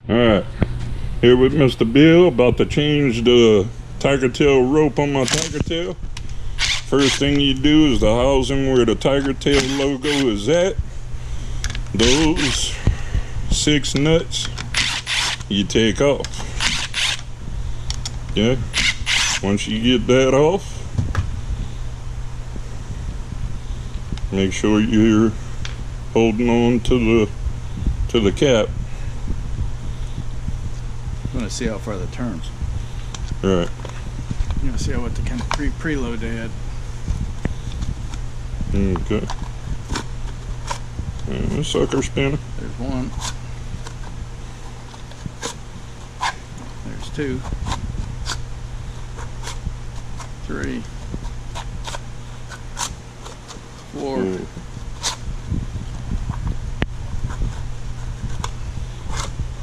Alright, here with Mr. Bill, about to change the TigerTail rope on my TigerTail. First thing you do is the housing where the TigerTail logo is at. Those 6 nuts you take off. Yeah, once you get that off, make sure you're holding on to the cap. I'm gonna see how far that turns. Right. I'm gonna see what the kind of preload they had. Okay. And a sucker spinner. There's one. There's 2. 3. 4.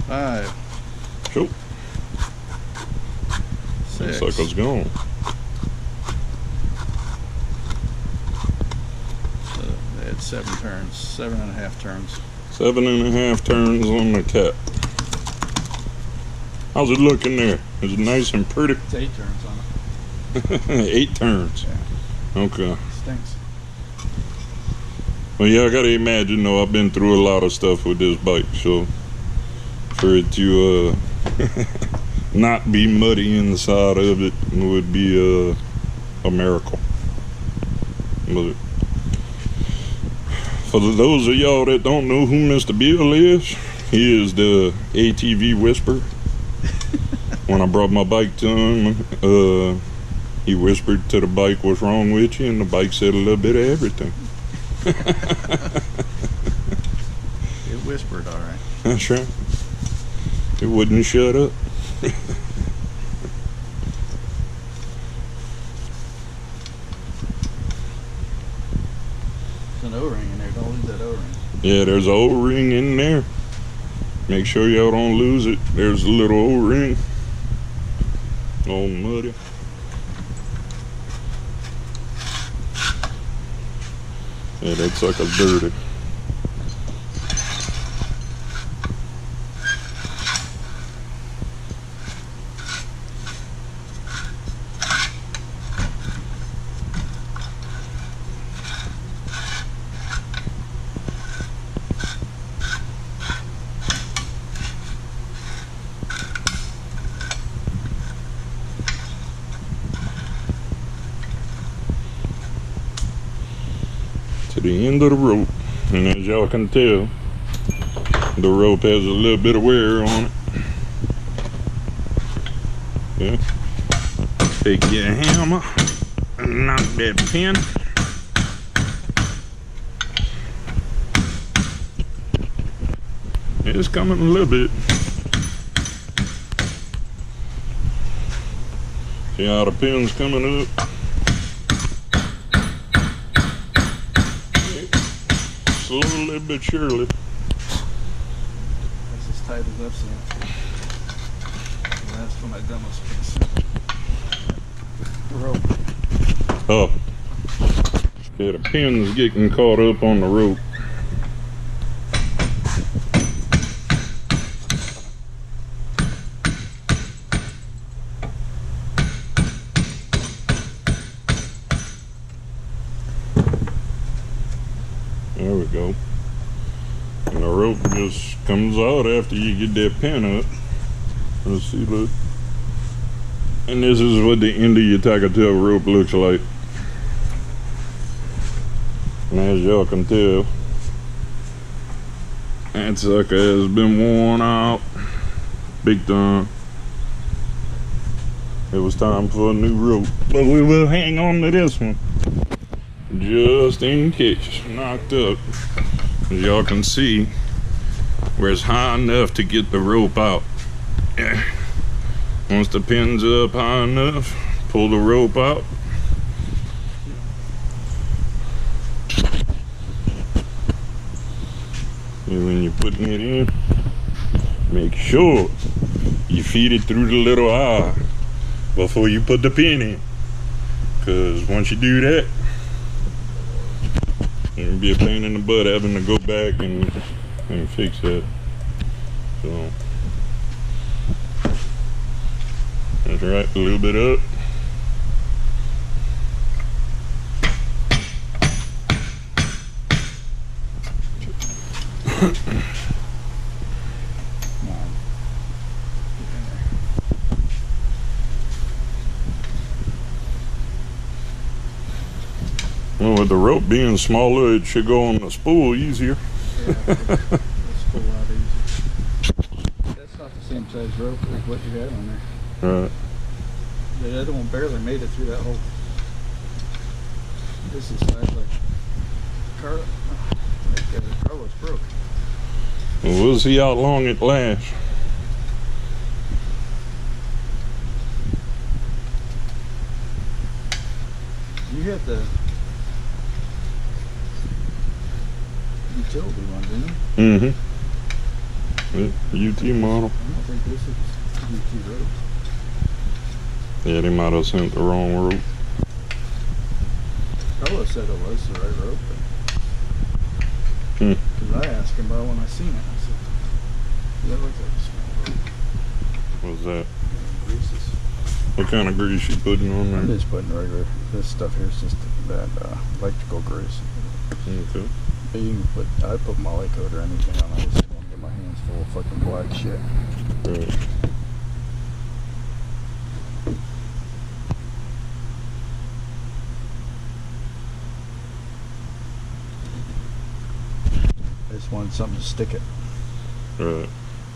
5. Cool. 6. Sucker's gone. So they had 7 turns, 7.5 turns. 7.5 turns on the cap. How's it looking there? Is it nice and pretty? It's 8 turns on it. 8 turns. Yeah. Okay. Stinks. Well, yeah, I gotta imagine though, I've been through a lot of stuff with this bike, so for it to not be muddy inside of it would be a miracle. But for those of y'all that don't know who Mr. Bill is, he is the ATV whisperer. When I brought my bike to him, he whispered to the bike, "What's wrong with you?" And the bike said a little bit of everything. It whispered, all right. That's right. It wouldn't shut up. There's an O-ring in there. Don't lose that O-ring. Yeah, there's an O-ring in there. Make sure y'all don't lose it. There's a little O-ring. All muddy. Yeah, that sucker's dirty. To the end of the rope, and as y'all can tell, the rope has a little bit of wear on it. Yeah. Take your hammer and knock that pin. It's coming a little bit. See how the pin's coming up? Slowly but surely. That's as tight as I've seen it. That's for my demo space. Rope. Oh. Yeah, the pin's getting caught up on the rope. There we go. And the rope just comes out after you get that pin up. Let's see, look. And this is what the end of your TigerTail rope looks like. And as y'all can tell, that sucker has been worn out big time. It was time for a new rope, but we will hang on to this one just in case. Knocked up, as y'all can see, where it's high enough to get the rope out. Once the pin's up high enough, pull the rope out. And when you're putting it in, make sure you feed it through the little eye before you put the pin in. Because once you do that, it'll be a pain in the butt having to go back and fix that. So Right, a little bit up. Well, with the rope being smaller, it should go on the spool easier. Yeah, it's a lot easier. That's not the same size rope as what you had on there. Right. The other one barely made it through that hole. This is size like Carlos broke. Well, we'll see how long it lasts. You had the utility one, didn't you? Mm-hmm. UT model. I don't think this is UT rope. Yeah, they might have sent the wrong rope. Carlos said it was the right rope. Hmm. Because I asked him about when I seen it. I said, that looks like a small rope. What's that? Greases. What kind of grease you putting on I'm there? just putting regular. This stuff here is just that electrical grease. Okay. You can put, I put molly coat or anything on. I just don't want to get my hands full of fucking black shit. Right. I just wanted something to stick it Right.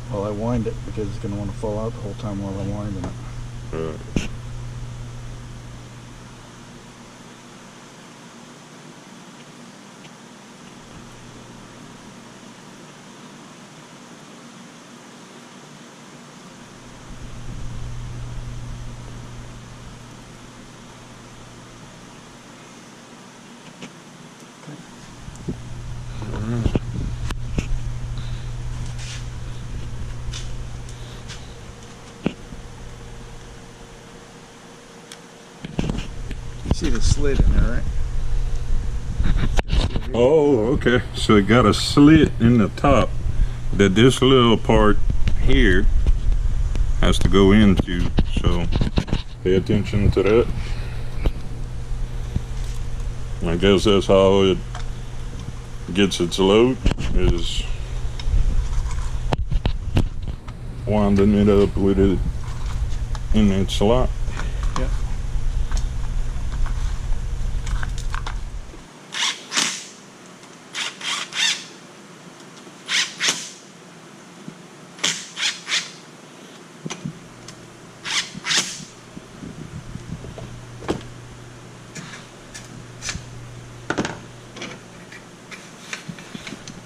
while I wind it because it's going to want to fall out the whole time while I'm winding it. Right. You see the slit in there, right? Oh, okay. So it got a slit in the top that this little part here has to go into. So pay attention to that. I guess that's how it gets its load, is winding it up with it in that slot. Yeah.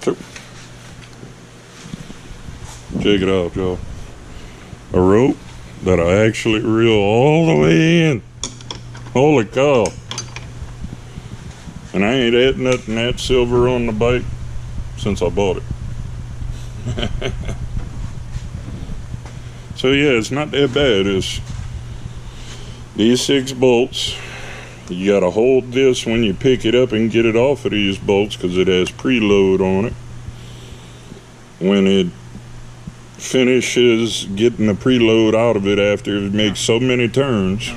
So, check it out, y'all. A rope that I actually reel all the way in. Holy cow. And I ain't had nothing that silver on the bike since I bought it. So yeah, it's not that bad. It's these 6 bolts. You gotta hold this when you pick it up and get it off of these bolts because it has preload on it. When it finishes getting the preload out of it after it makes so many turns,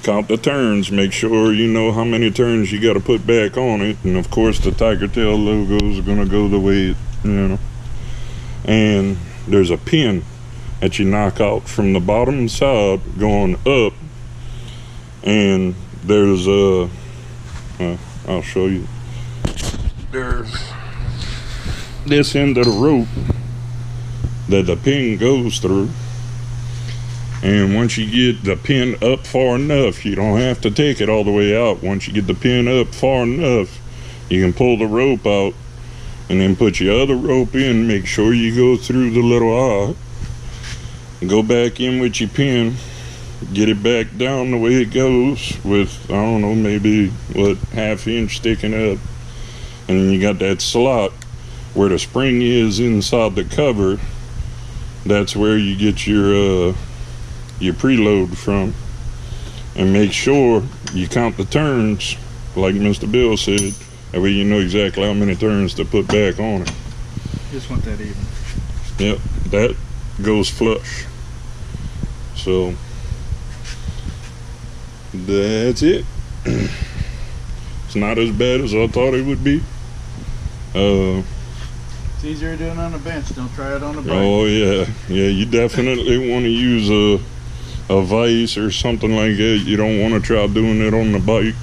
count the turns, make sure you know how many turns you got to put back on it, and of course the TigerTail logos are going to go the way it, and there's a pin that you knock out from the bottom side going up, and there's a I'll show you, there's this end of the rope that the pin goes through, and once you get the pin up far enough, you don't have to take it all the way out. Once you get the pin up far enough, you can pull the rope out and then put your other rope in. Make sure you go through the little eye, go back in with your pin, get it back down the way it goes with, I don't know, maybe what, ½ inch sticking up, and then you got that slot where the spring is inside the cover. That's where you get your preload from. And make sure you count the turns like Mr. Bill said. That way you know exactly how many turns to put back on it. Just want that even. Yep, that goes flush. So That's it. It's not as bad as I thought it would be. It's easier to do it on a bench. Don't try it on a bike. Oh yeah, you definitely want to use a vise or something like that. You don't want to try doing it on the bike.